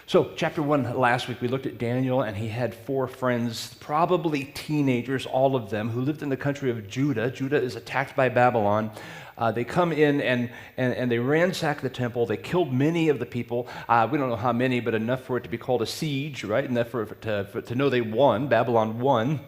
So, chapter 1, last week we looked at Daniel, and he had 4 friends, probably teenagers, all of them, who lived in the country of Judah. Judah is attacked by Babylon. They come in and they ransack the temple. They killed many of the people. We don't know how many, but enough for it to be called a siege, right? Enough to know they won. Babylon won.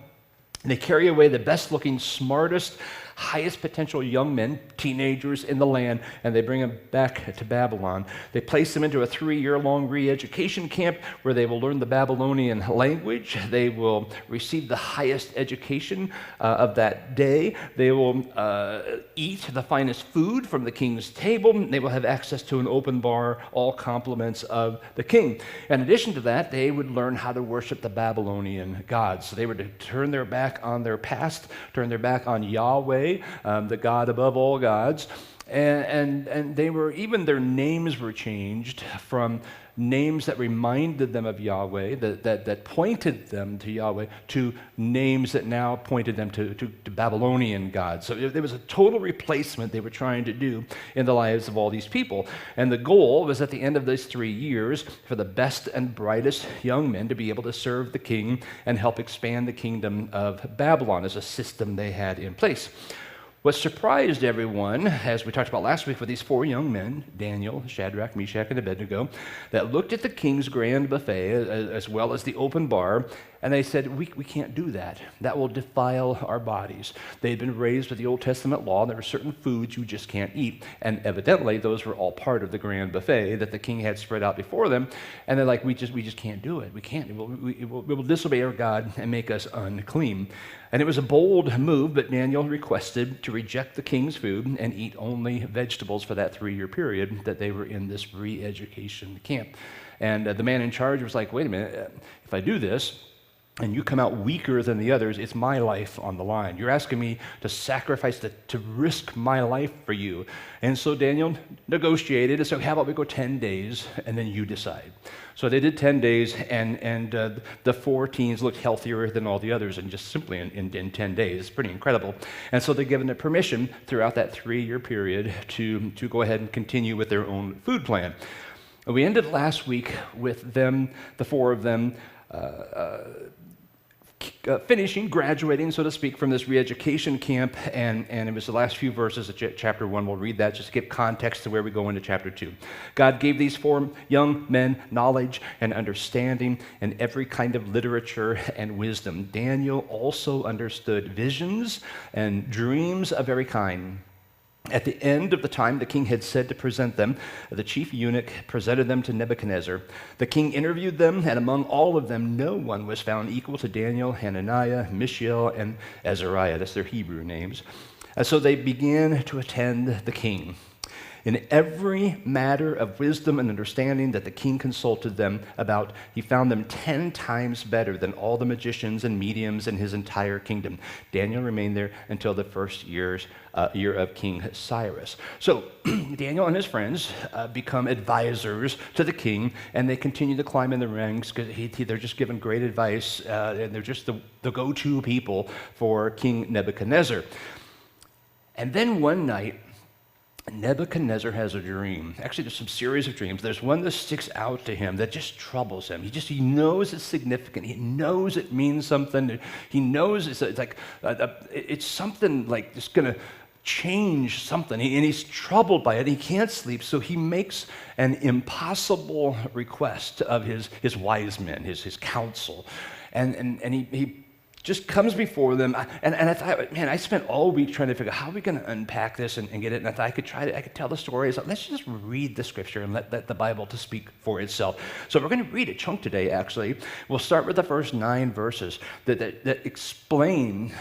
And they carry away the best-looking, smartest, highest potential young men, teenagers in the land, and they bring them back to Babylon. They place them into a 3-year-long re-education camp where they will learn the Babylonian language. They will receive the highest education of that day. They will eat the finest food from the king's table. They will have access to an open bar, all compliments of the king. In addition to that, they would learn how to worship the Babylonian gods. So they were to turn their back on their past, turn their back on Yahweh, the God above all gods, and they were, even their names were changed from names that reminded them of Yahweh, that pointed them to Yahweh, to names that now pointed them to Babylonian gods. So there was a total replacement they were trying to do in the lives of all these people. And the goal was, at the end of those 3 years, for the best and brightest young men to be able to serve the king and help expand the kingdom of Babylon as a system they had in place. What surprised everyone, as we talked about last week, were these 4 young men, Daniel, Shadrach, Meshach, and Abednego, that looked at the king's grand buffet as well as the open bar, and they said, we can't do that. That will defile our bodies. They had been raised with the Old Testament law, and there were certain foods you just can't eat. And evidently, those were all part of the grand buffet that the king had spread out before them. And they're like, we just can't do it. We can't. We will disobey our God and make us unclean. And it was a bold move, but Daniel requested to reject the king's food and eat only vegetables for that 3-year period that they were in this re-education camp. And the man in charge was like, wait a minute, if I do this, and you come out weaker than the others, it's my life on the line. You're asking me to sacrifice, to risk my life for you. And so Daniel negotiated and said, how about we go 10 days, and then you decide. So they did 10 days, and the 4 teens looked healthier than all the others, and just simply in 10 days. It's pretty incredible. And so they're given the permission throughout that 3-year period to go ahead and continue with their own food plan. And we ended last week with them, the 4 of them, finishing, graduating, so to speak, from this re-education camp, and it was the last few verses of chapter 1. We'll read that just to give context to where we go into chapter 2. God gave these 4 young men knowledge and understanding and every kind of literature and wisdom. Daniel also understood visions and dreams of every kind. At the end of the time the king had said to present them, the chief eunuch presented them to Nebuchadnezzar. The king interviewed them, and among all of them no one was found equal to Daniel, Hananiah, Mishael, and Azariah. That's their Hebrew names. And so they began to attend the king. In every matter of wisdom and understanding that the king consulted them about, he found them 10 times better than all the magicians and mediums in his entire kingdom. Daniel remained there until the first year of King Cyrus. So Daniel and his friends become advisors to the king, and they continue to climb in the ranks because they're just given great advice, and they're just the go-to people for King Nebuchadnezzar. And then one night, Nebuchadnezzar has a dream. Actually, there's some series of dreams. There's one that sticks out to him that just troubles him. He knows it's significant. He knows it means something. He knows it's like it's something like it's going to change something, and he's troubled by it. He can't sleep, so he makes an impossible request of his wise men, his council, and he just comes before them, and I thought, man, I spent all week trying to figure out how are we going to unpack this and get it, and I thought I could tell the story. So let's just read the scripture and let the Bible to speak for itself. So we're going to read a chunk today, actually. We'll start with the first 9 verses that explain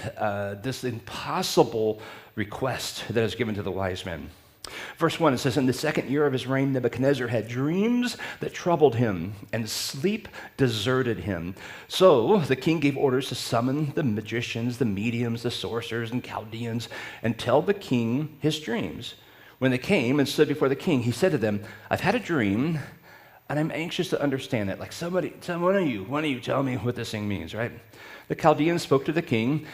this impossible request that is given to the wise men. Verse 1, it says, in the 2nd year of his reign, Nebuchadnezzar had dreams that troubled him, and sleep deserted him. So the king gave orders to summon the magicians, the mediums, the sorcerers, and Chaldeans, and tell the king his dreams. When they came and stood before the king, he said to them, I've had a dream. And I'm anxious to understand that. Like one of you tell me what this thing means, right? The Chaldeans spoke to the king.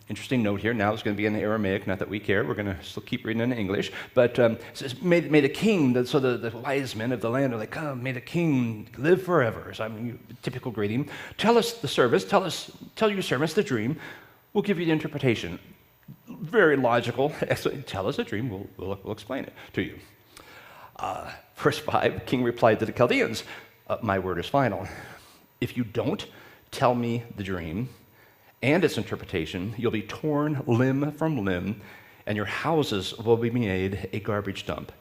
Interesting note here. Now it's going to be in Aramaic. Not that we care. We're going to still keep reading in English. But it says, may the king, the wise men of the land are like, come, may the king live forever. So, typical greeting. Tell us the service. Tell your servants the dream. We'll give you the interpretation. Very logical. Tell us the dream. We'll explain it to you. Verse 5, the king replied to the Chaldeans, my word is final. If you don't tell me the dream and its interpretation, you'll be torn limb from limb, and your houses will be made a garbage dump.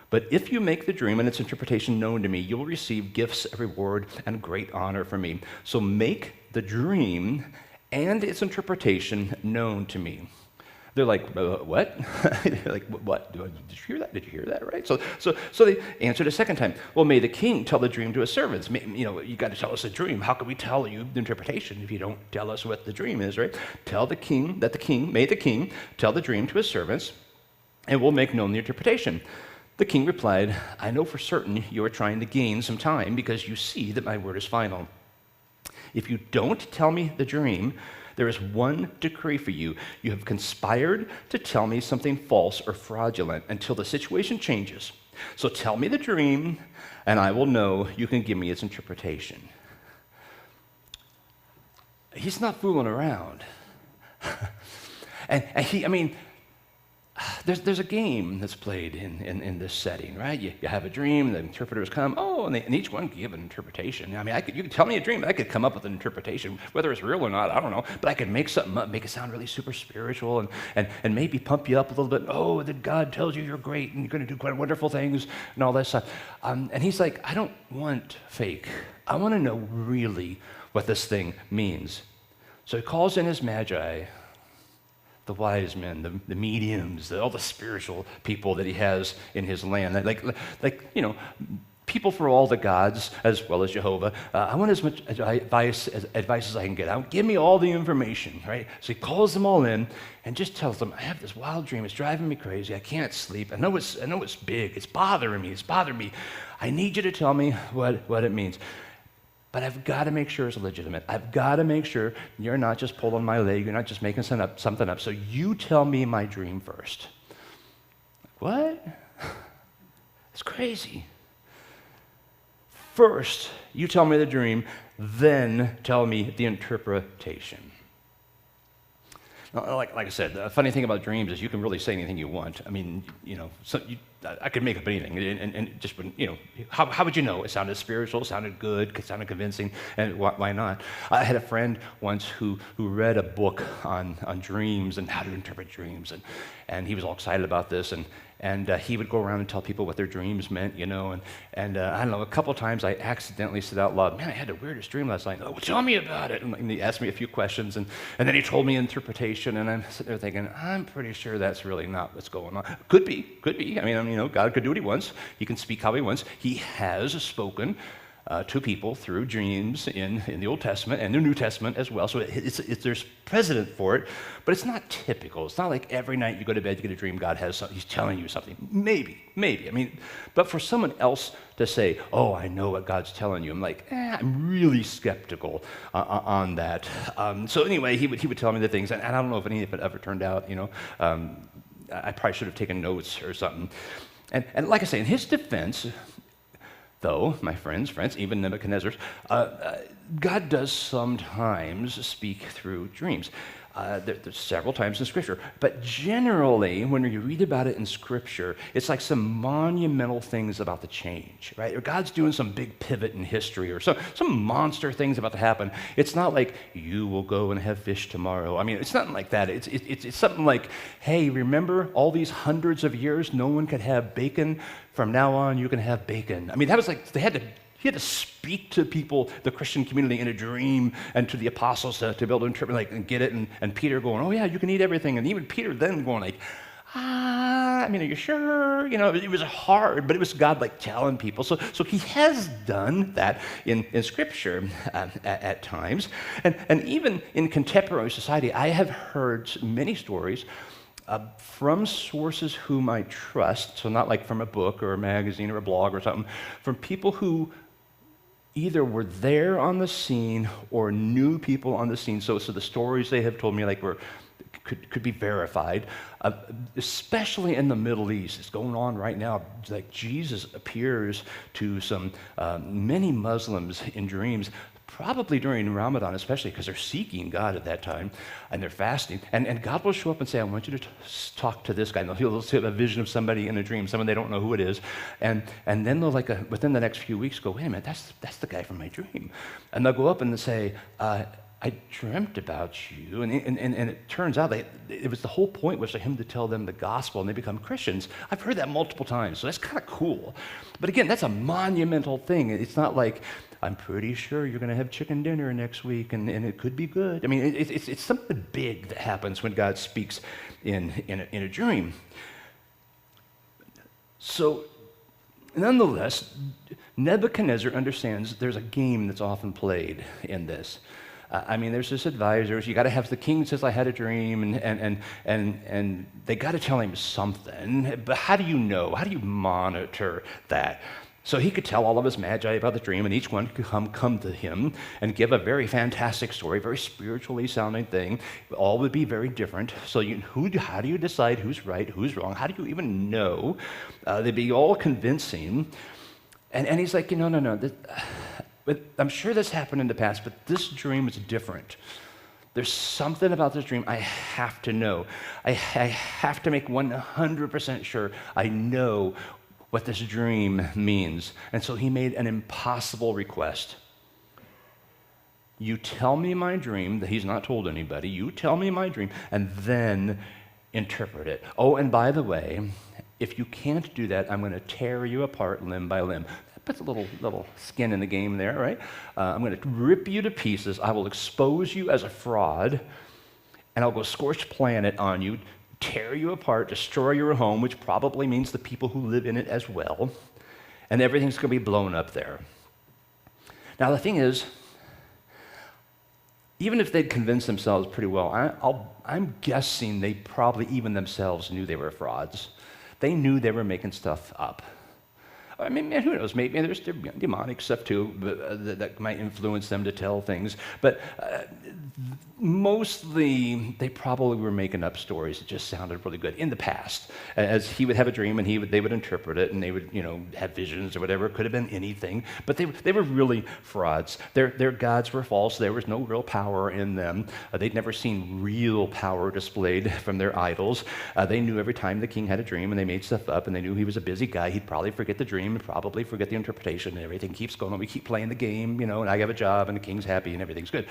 But if you make the dream and its interpretation known to me, you will receive gifts of reward and great honor from me. So make the dream and its interpretation known to me. They're like, what? They're like, what? Did you hear that? Did you hear that, right? So they answered a second time. Well, may the king tell the dream to his servants. You got to tell us the dream. How can we tell you the interpretation if you don't tell us what the dream is, right? May the king tell the dream to his servants, and we'll make known the interpretation. The king replied, I know for certain you are trying to gain some time because you see that my word is final. If you don't tell me the dream, there is one decree for you. You have conspired to tell me something false or fraudulent until the situation changes. So tell me the dream, and I will know you can give me its interpretation. He's not fooling around. There's a game that's played in this setting, right? You have a dream, the interpreters come, and each one can give an interpretation. You could tell me a dream, I could come up with an interpretation, whether it's real or not, I don't know, but I could make something up, make it sound really super spiritual, and maybe pump you up a little bit. Oh, that God tells you you're great, and you're going to do quite wonderful things, and all that stuff. And he's like, I don't want fake. I want to know really what this thing means. So he calls in his magi, the wise men, the mediums, all the spiritual people that he has in his land. People for all the gods, as well as Jehovah. I want as much advice as I can get. Give me all the information, right? So he calls them all in and just tells them, I have this wild dream. It's driving me crazy. I can't sleep. I know it's big. It's bothering me. I need you to tell me what it means. But I've got to make sure it's legitimate. I've got to make sure you're not just pulling my leg. You're not just making something up. So you tell me my dream first. What? It's crazy. First, you tell me the dream, then tell me the interpretation. Now, like I said, the funny thing about dreams is you can really say anything you want. I could make up anything, and just, how would you know? It sounded spiritual, it sounded good, it sounded convincing, and why not? I had a friend once who read a book on dreams and how to interpret dreams, and he was all excited about this, and he would go around and tell people what their dreams meant, and I don't know, a couple of times I accidentally said out loud, man, I had the weirdest dream last night. Oh, well, tell me about it. And he asked me a few questions, and then he told me interpretation, and I'm sitting there thinking, I'm pretty sure that's really not what's going on. Could be. God could do what he wants. He can speak how he wants. He has spoken to people through dreams in the Old Testament and the New Testament as well. So there's precedent for it, but it's not typical. It's not like every night you go to bed, you get a dream, God has something, he's telling you something. Maybe. But for someone else to say, oh, I know what God's telling you, I'm like, I'm really skeptical on that. So anyway, he would tell me the things, and I don't know if any of it ever turned out, I probably should have taken notes or something. And like I say, in his defense, though, my friends, even Nebuchadnezzar's, God does sometimes speak through dreams. There's several times in Scripture. But generally, when you read about it in Scripture, it's like some monumental things about to change, right? Or God's doing some big pivot in history or some monster things about to happen. It's not like, you will go and have fish tomorrow. It's nothing like that. It's something like, hey, remember all these hundreds of years no one could have bacon? From now on, you can have bacon. That was like, he had to speak to people, the Christian community, in a dream, and to the apostles to be able to interpret, and get it, and Peter going, oh yeah, you can eat everything, and even Peter then going like, are you sure? It was hard, but it was God telling people. So he has done that in Scripture at times, and even in contemporary society, I have heard many stories from sources whom I trust, so not like from a book or a magazine or a blog or something, from people who either were there on the scene or knew people on the scene. So the stories they have told me could be verified, especially in the Middle East. It's going on right now. Like Jesus appears to many Muslims in dreams, probably during Ramadan, especially because they're seeking God at that time and they're fasting. And God will show up and say, I want you to talk to this guy. And he'll have a vision of somebody in a dream, someone they don't know who it is. And then they'll, within the next few weeks, go, wait a minute, that's the guy from my dream. And they'll go up and they'll say, I dreamt about you. And it turns out it was the whole point was for him to tell them the gospel and they become Christians. I've heard that multiple times, so that's kind of cool. But again, that's a monumental thing. It's not like, I'm pretty sure you're going to have chicken dinner next week and it could be good. I mean, it's something big that happens when God speaks in a dream. So, nonetheless, Nebuchadnezzar understands there's a game that's often played in this. There's this advisors. You got to have the king says I had a dream, and they got to tell him something. But how do you know? How do you monitor that? So he could tell all of his magi about the dream, and each one could come to him and give a very fantastic story, very spiritually sounding thing. All would be very different. So how do you decide who's right, who's wrong? How do you even know? They'd be all convincing. And he's like, no. But I'm sure this happened in the past, but this dream is different. There's something about this dream I have to know. I have to make 100% sure I know what this dream means. And so he made an impossible request. You tell me my dream, that he's not told anybody. You tell me my dream, and then interpret it. Oh, and by the way, if you can't do that, I'm going to tear you apart limb by limb. Puts a little skin in the game there, right? I'm going to rip you to pieces. I will expose you as a fraud, and I'll go scorched planet on you, tear you apart, destroy your home, which probably means the people who live in it as well, and everything's going to be blown up there. Now, the thing is, even if they'd convinced themselves pretty well, I'm guessing they probably even themselves knew they were frauds. They knew they were making stuff up. I mean, who knows? Maybe there's demonic stuff too that might influence them to tell things. But mostly, they probably were making up stories that just sounded really good in the past. As he would have a dream, and they would interpret it, and they would, have visions or whatever. It could have been anything. But they were really frauds. Their gods were false. There was no real power in them. They'd never seen real power displayed from their idols. They knew every time the king had a dream, and they made stuff up, and they knew he was a busy guy. He'd probably forget the dream and probably forget the interpretation, and everything keeps going on. We keep playing the game, and I have a job, and the king's happy, and everything's good.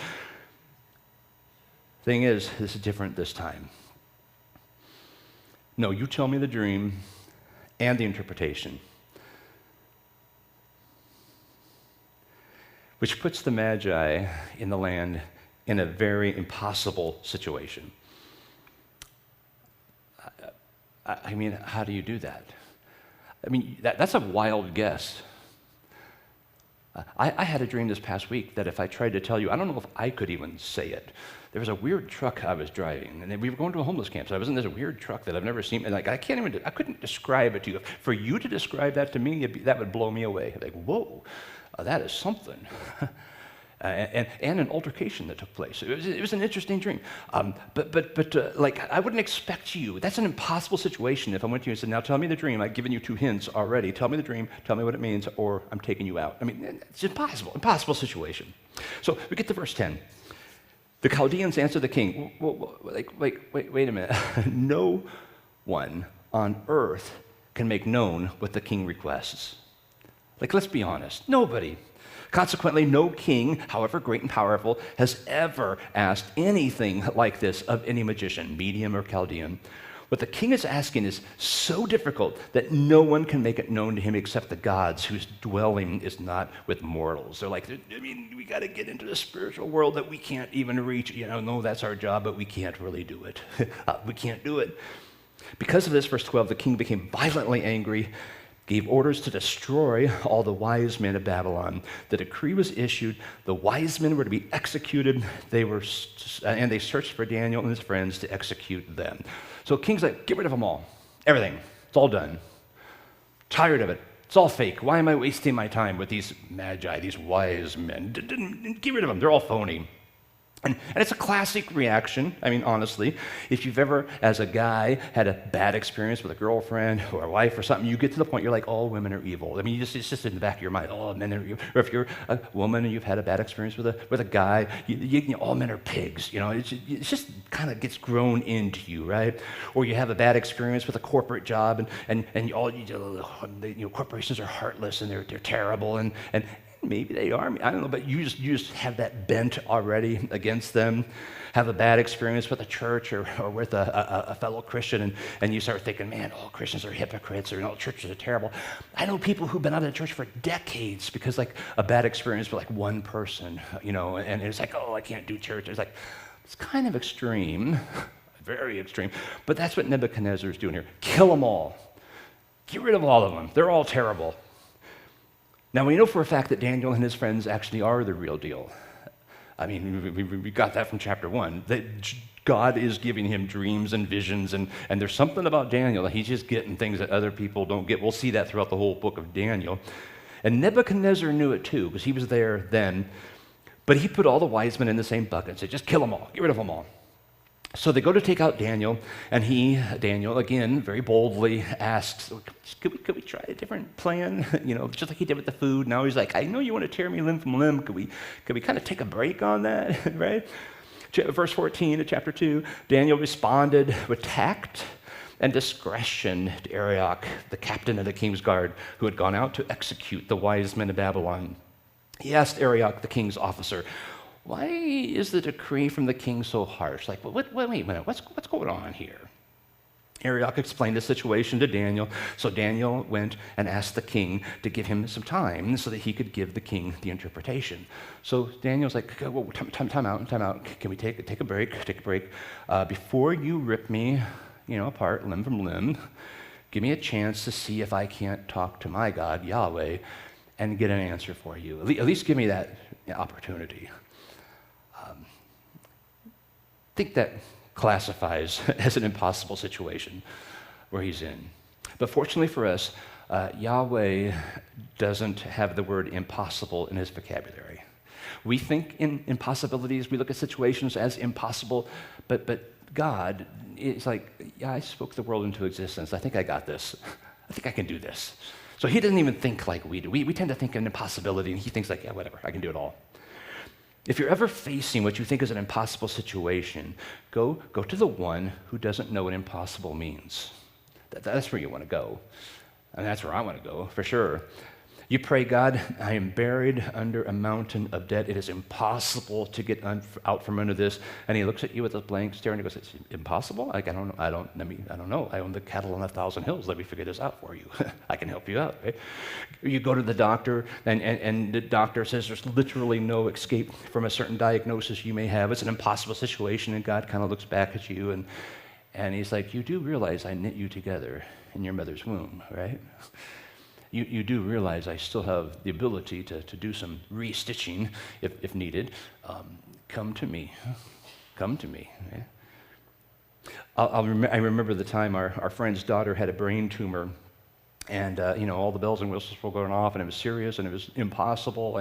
Thing is, this is different this time. No, you tell me the dream and the interpretation, which puts the Magi in the land in a very impossible situation. How do you do that? That's a wild guess. I had a dream this past week that if I tried to tell you, I don't know if I could even say it. There was a weird truck I was driving, and we were going to a homeless camp, so I was in this weird truck that I've never seen, and I couldn't describe it to you. For you to describe that to me, that would blow me away. Like, whoa, that is something. And an altercation that took place. It was an interesting dream. But I wouldn't expect you. That's an impossible situation if I went to you and said, now tell me the dream. I've given you 2 hints already. Tell me the dream, tell me what it means, or I'm taking you out. It's impossible situation. So we get to verse 10. The Chaldeans answer the king, wait a minute. No one on earth can make known what the king requests. Let's be honest, nobody. Consequently, no king, however great and powerful, has ever asked anything like this of any magician, medium or Chaldean. What the king is asking is so difficult that no one can make it known to him except the gods, whose dwelling is not with mortals. They're like, we got to get into the spiritual world that we can't even reach. No, that's our job, but we can't really do it. We can't do it. Because of this, verse 12, the king became violently angry, gave orders to destroy all the wise men of Babylon. The decree was issued. The wise men were to be executed. And they searched for Daniel and his friends to execute them. So King's like, get rid of them all. Everything. It's all done. Tired of it. It's all fake. Why am I wasting my time with these magi, these wise men? Get rid of them. They're all phony. And it's a classic reaction. I mean, honestly, if you've ever, as a guy, had a bad experience with a girlfriend or a wife or something, you get to the point you're like, all women are evil. I mean, it's just in the back of your mind, all men are evil. Or if you're a woman and you've had a bad experience with a guy, all men are pigs. It just kind of gets grown into you, right? Or you have a bad experience with a corporate job, and corporations are heartless and they're terrible, and maybe they are. I don't know, but you just have that bent already against them. Have a bad experience with a church or with a fellow Christian, and you start thinking, man, all Christians are hypocrites, or all churches are terrible. I know people who've been out of the church for decades because like a bad experience with like one person, and it's like, oh, I can't do church. It's like, it's kind of extreme, very extreme. But that's what Nebuchadnezzar is doing here. Kill them all. Get rid of all of them. They're all terrible. Now, we know for a fact that Daniel and his friends actually are the real deal. I mean, we got that from chapter 1, that God is giving him dreams and visions, and there's something about Daniel that he's just getting things that other people don't get. We'll see that throughout the whole book of Daniel. And Nebuchadnezzar knew it too, because he was there then, but he put all the wise men in the same bucket and said, just kill them all, get rid of them all. So they go to take out Daniel, and Daniel, again, very boldly asks, could we try a different plan? Just like he did with the food. Now he's like, I know you want to tear me limb from limb. Could we kind of take a break on that, right? Verse 14 of chapter 2, Daniel responded with tact and discretion to Arioch, the captain of the king's guard, who had gone out to execute the wise men of Babylon. He asked Arioch, the king's officer, why is the decree from the king so harsh? Like, wait a minute, what's going on here? Arioch explained the situation to Daniel, so Daniel went and asked the king to give him some time so that he could give the king the interpretation. So Daniel's like, well, time out. Can we take a break? Before you rip me, apart limb from limb, give me a chance to see if I can't talk to my God, Yahweh, and get an answer for you. At least give me that opportunity. I think that classifies as an impossible situation where he's in. But fortunately for us, Yahweh doesn't have the word impossible in his vocabulary. We think in impossibilities, we look at situations as impossible, but God is like, yeah, I spoke the world into existence. I think I got this. I think I can do this. So he doesn't even think like we do. We tend to think an impossibility, and he thinks like, yeah, whatever, I can do it all. If you're ever facing what you think is an impossible situation, go to the one who doesn't know what impossible means. That's where you want to go. And that's where I want to go, for sure. You pray, God, I am buried under a mountain of debt. It is impossible to get out from under this. And he looks at you with a blank stare and he goes, it's impossible? Like, I don't know. I own the cattle on 1,000 hills. Let me figure this out for you. I can help you out, right? You go to the doctor and the doctor says there's literally no escape from a certain diagnosis you may have. It's an impossible situation, and God kind of looks back at you and he's like, you do realize I knit you together in your mother's womb, right? You do realize I still have the ability to do some restitching if needed. Come to me. Right? I remember the time our friend's daughter had a brain tumor, and all the bells and whistles were going off, and it was serious, and it was impossible,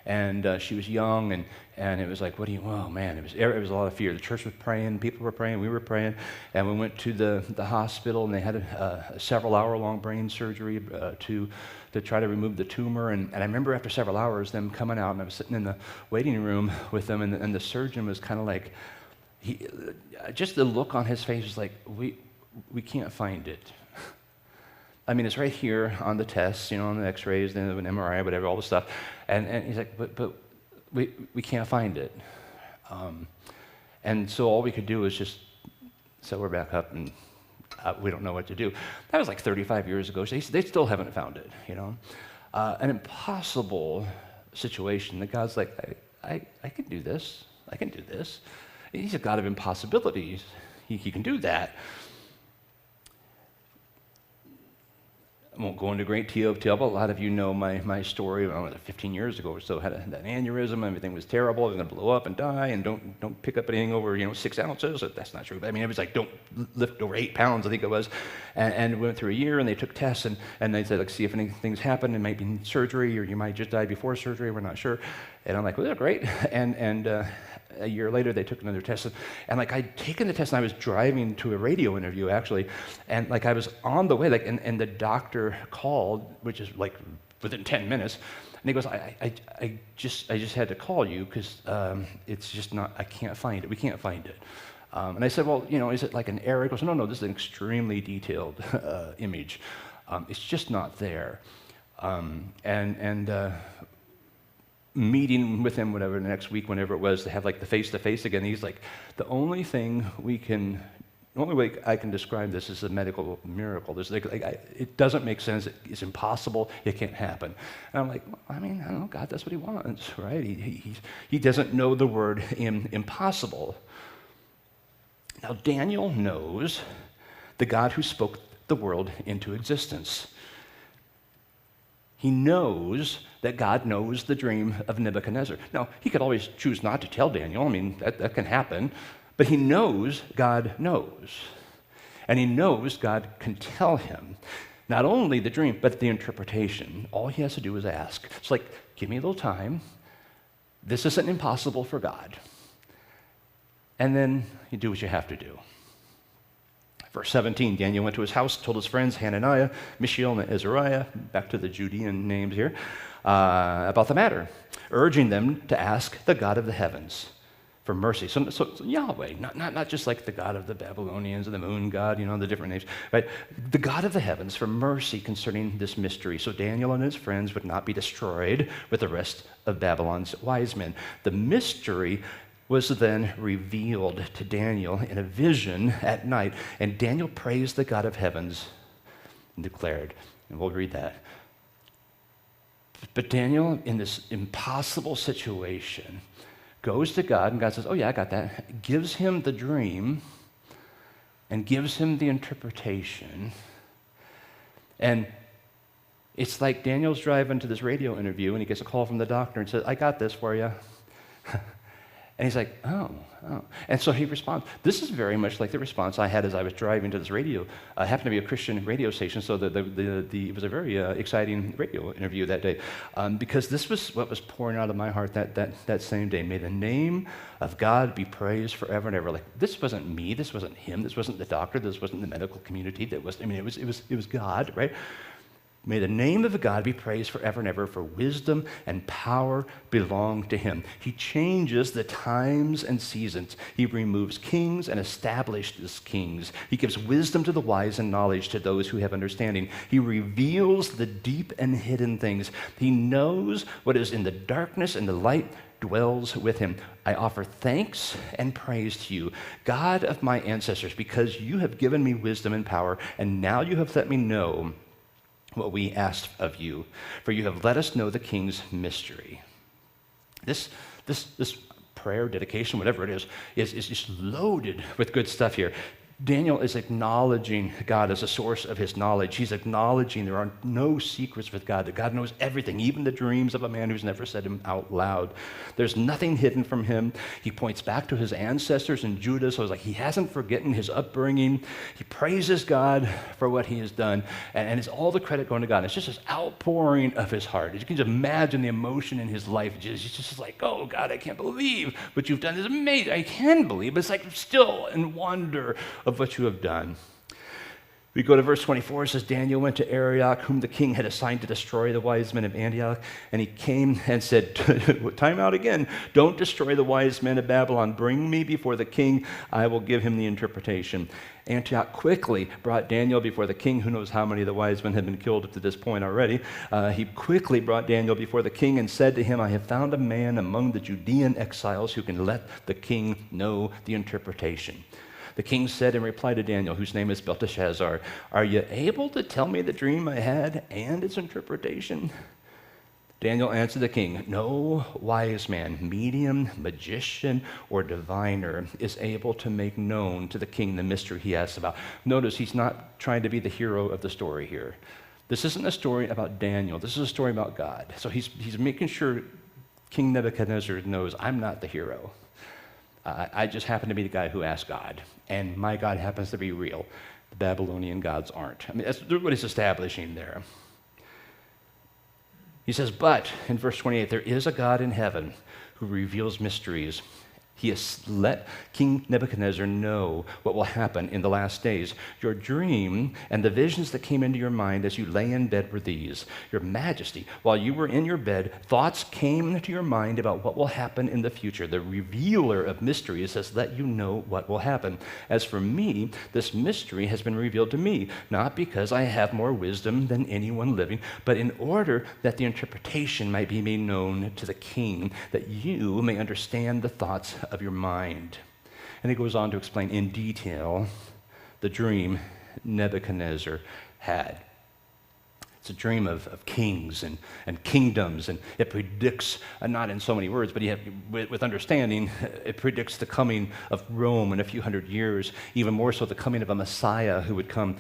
and she was young, and it was like, oh man, it was a lot of fear. The church was praying, people were praying, we were praying, and we went to the hospital, and they had a several hour-long brain surgery to try to remove the tumor, and I remember after several hours them coming out, and I was sitting in the waiting room with them, and the surgeon was kind of like, just the look on his face was like, we can't find it. I mean, it's right here on the tests, on the x-rays, then an MRI, whatever, all the stuff. And he's like, but we can't find it. And so all we could do was just set her back up, and we don't know what to do. That was like 35 years ago. So they still haven't found it, An impossible situation that God's like, I can do this. I can do this. He's a God of impossibilities. He can do that. I won't go into great detail, but a lot of you know my story. I was 15 years ago or so, had an aneurysm. Everything was terrible. I was going to blow up and die. And don't pick up anything over 6 ounces. That's not true. But I mean, it was like don't lift over 8 pounds. I think it was. And we went through a year, and they took tests, and they said, like, see if anything's happened. It might be surgery, or you might just die before surgery. We're not sure. And I'm like, well, that's great. And a year later, they took another test, and like I'd taken the test, and I was driving to a radio interview actually, and like I was on the way, like, and the doctor called, which is like within 10 minutes, and he goes, I just had to call you because it's just not, I can't find it. We can't find it. And I said, well, is it like an error? He goes, no, this is an extremely detailed image. It's just not there. Meeting with him, whatever, the next week, whenever it was, to have like the face-to-face again, he's like, the only way I can describe this is a medical miracle. There's it doesn't make sense. It's impossible. It can't happen. And I'm like, well, I don't know, God, that's what he wants, right? He doesn't know the word impossible. Now, Daniel knows the God who spoke the world into existence. He knows that God knows the dream of Nebuchadnezzar. Now, he could always choose not to tell Daniel. I mean, that can happen. But he knows God knows. And he knows God can tell him not only the dream, but the interpretation. All he has to do is ask. It's like, give me a little time. This isn't impossible for God. And then you do what you have to do. Verse 17, Daniel went to his house, told his friends, Hananiah, Mishael, and Azariah, back to the Judean names here, about the matter, urging them to ask the God of the heavens for mercy. So Yahweh, not just like the God of the Babylonians and the moon god, the different names, right? The God of the heavens for mercy concerning this mystery, so Daniel and his friends would not be destroyed with the rest of Babylon's wise men. The mystery was then revealed to Daniel in a vision at night, and Daniel praised the God of heavens and declared, and we'll read that. But Daniel, in this impossible situation, goes to God, and God says, oh yeah, I got that, gives him the dream and gives him the interpretation. And it's like Daniel's driving to this radio interview, and he gets a call from the doctor and says, I got this for you. And he's like, oh. And so he responds. This is very much like the response I had as I was driving to this radio. It happened to be a Christian radio station, so it was a very exciting radio interview that day, because this was what was pouring out of my heart that same day. May the name of God be praised forever and ever. Like, this wasn't me, this wasn't him, this wasn't the doctor, this wasn't the medical community. It was God, right? May the name of God be praised forever and ever, for wisdom and power belong to him. He changes the times and seasons. He removes kings and establishes kings. He gives wisdom to the wise and knowledge to those who have understanding. He reveals the deep and hidden things. He knows what is in the darkness, and the light dwells with him. I offer thanks and praise to you, God of my ancestors, because you have given me wisdom and power, and now you have let me know what we asked of you, for you have let us know the king's mystery. This prayer, dedication, whatever it is just loaded with good stuff here. Daniel is acknowledging God as a source of his knowledge. He's acknowledging there are no secrets with God, that God knows everything, even the dreams of a man who's never said them out loud. There's nothing hidden from him. He points back to his ancestors in Judah, so it's like he hasn't forgotten his upbringing. He praises God for what he has done, and it's all the credit going to God. It's just this outpouring of his heart. You can just imagine the emotion in his life. It's just like, oh, God, I can't believe what you've done. It's amazing. I can believe, but it's like still in wonder of what you have done. We go to verse 24. It says, Daniel went to Arioch, whom the king had assigned to destroy the wise men of Antioch, and he came and said, time out again, don't destroy the wise men of Babylon. Bring me before the king. I will give him the interpretation. Antioch quickly brought Daniel before the king. Who knows how many of the wise men had been killed up to this point already. He quickly brought Daniel before the king and said to him, I have found a man among the Judean exiles who can let the king know the interpretation. The king said in reply to Daniel, whose name is Belteshazzar, are you able to tell me the dream I had and its interpretation? Daniel answered the king, no wise man, medium, magician, or diviner is able to make known to the king the mystery he asks about. Notice he's not trying to be the hero of the story here. This isn't a story about Daniel. This is a story about God. So he's making sure King Nebuchadnezzar knows I'm not the hero. I just happen to be the guy who asked God, and my God happens to be real. The Babylonian gods aren't. I mean, that's what he's establishing there. He says, but, in verse 28, there is a God in heaven who reveals mysteries. He has let King Nebuchadnezzar know what will happen in the last days. Your dream and the visions that came into your mind as you lay in bed were these. Your Majesty, while you were in your bed, thoughts came into your mind about what will happen in the future. The revealer of mysteries has let you know what will happen. As for me, this mystery has been revealed to me, not because I have more wisdom than anyone living, but in order that the interpretation might be made known to the king, that you may understand the thoughts of your mind. And he goes on to explain in detail the dream Nebuchadnezzar had. It's a dream of kings and kingdoms, and it predicts, not in so many words, but with understanding, it predicts the coming of Rome in a few hundred years, even more so the coming of a Messiah who would come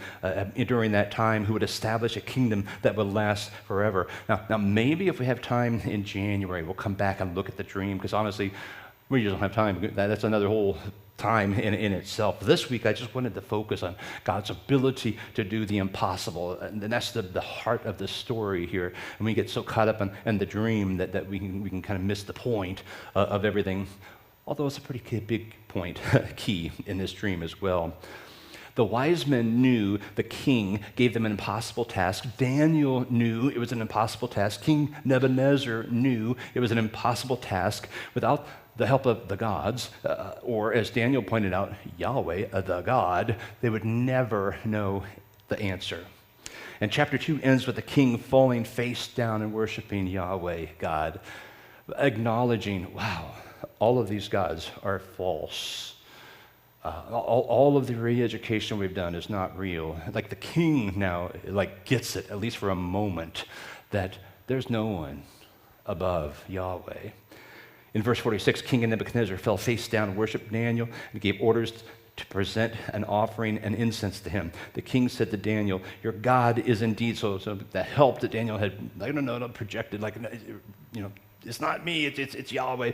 during that time, who would establish a kingdom that would last forever. Now, maybe if we have time in January, we'll come back and look at the dream, because honestly, we just don't have time. That's another whole time in itself. This week, I just wanted to focus on God's ability to do the impossible. And that's the heart of the story here. And we get so caught up in the dream that we can kind of miss the point of everything, although it's a pretty big point, key in this dream as well. The wise men knew the king gave them an impossible task. Daniel knew it was an impossible task. King Nebuchadnezzar knew it was an impossible task. Without the help of the gods, or as Daniel pointed out, Yahweh, the God, they would never know the answer. And chapter 2 ends with the king falling face down and worshiping Yahweh, God, acknowledging, wow, all of these gods are false. All of the re-education we've done is not real. Like the king now, gets it, at least for a moment, that there's no one above Yahweh. In verse 46, King Nebuchadnezzar fell face down and worshiped Daniel and gave orders to present an offering and incense to him. The king said to Daniel, your God is indeed, so the help that Daniel had, projected, it's not me, it's Yahweh.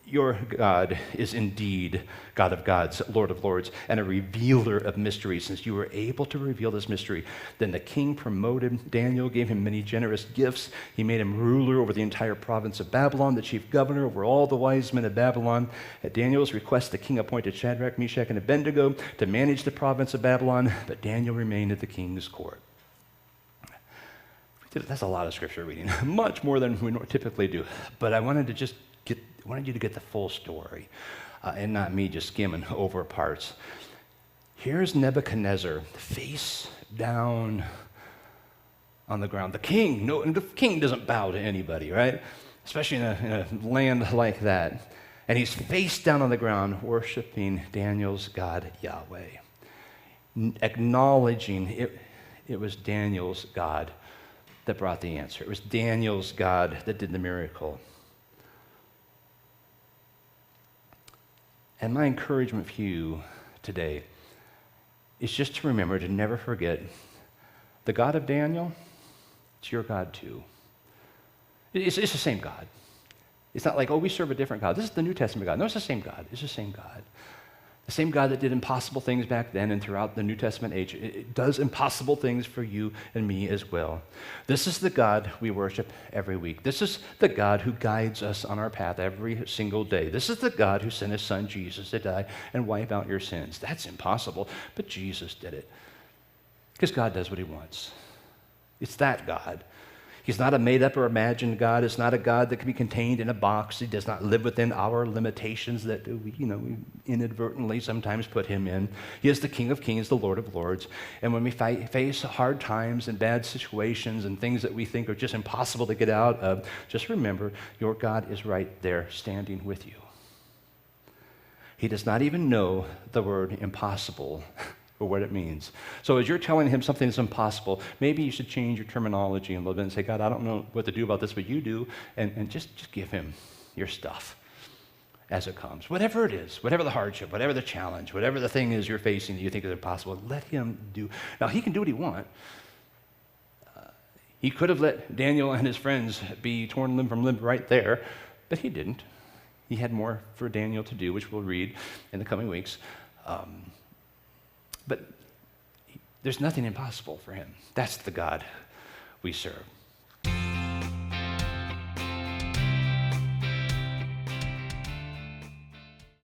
Your God is indeed God of gods, Lord of lords, and a revealer of mysteries. Since you were able to reveal this mystery, then the king promoted Daniel, gave him many generous gifts. He made him ruler over the entire province of Babylon, the chief governor over all the wise men of Babylon. At Daniel's request, the king appointed Shadrach, Meshach, and Abednego to manage the province of Babylon, but Daniel remained at the king's court. That's a lot of scripture reading, much more than we typically do. But I wanted you to get the full story, and not me just skimming over parts. Here's Nebuchadnezzar, face down on the ground. The king doesn't bow to anybody, right? Especially in a land like that. And he's face down on the ground, worshiping Daniel's God, Yahweh, acknowledging it was Daniel's God that brought the answer. It was Daniel's God that did the miracle. And my encouragement for you today is just to remember to never forget the God of Daniel, it's your God too. It's the same God. It's not like, we serve a different God. This is the New Testament God. No, it's the same God. It's the same God. The same God that did impossible things back then and throughout the New Testament age, it does impossible things for you and me as well. This is the God we worship every week. This is the God who guides us on our path every single day. This is the God who sent his son Jesus to die and wipe out your sins. That's impossible, but Jesus did it. Because God does what he wants. It's that God. He's not a made-up or imagined God. It's not a God that can be contained in a box. He does not live within our limitations that we inadvertently sometimes put him in. He is the King of Kings, the Lord of Lords. And when we face hard times and bad situations and things that we think are just impossible to get out of, just remember, your God is right there standing with you. He does not even know the word impossible or what it means. So as you're telling him something is impossible, maybe you should change your terminology a little bit and say, God, I don't know what to do about this, but you do, and just give him your stuff as it comes. Whatever it is, whatever the hardship, whatever the challenge, whatever the thing is you're facing that you think is impossible, let him do. Now, he can do what he wants, He could have let Daniel and his friends be torn limb from limb right there, but he didn't. He had more for Daniel to do, which we'll read in the coming weeks. But there's nothing impossible for him. That's the God we serve.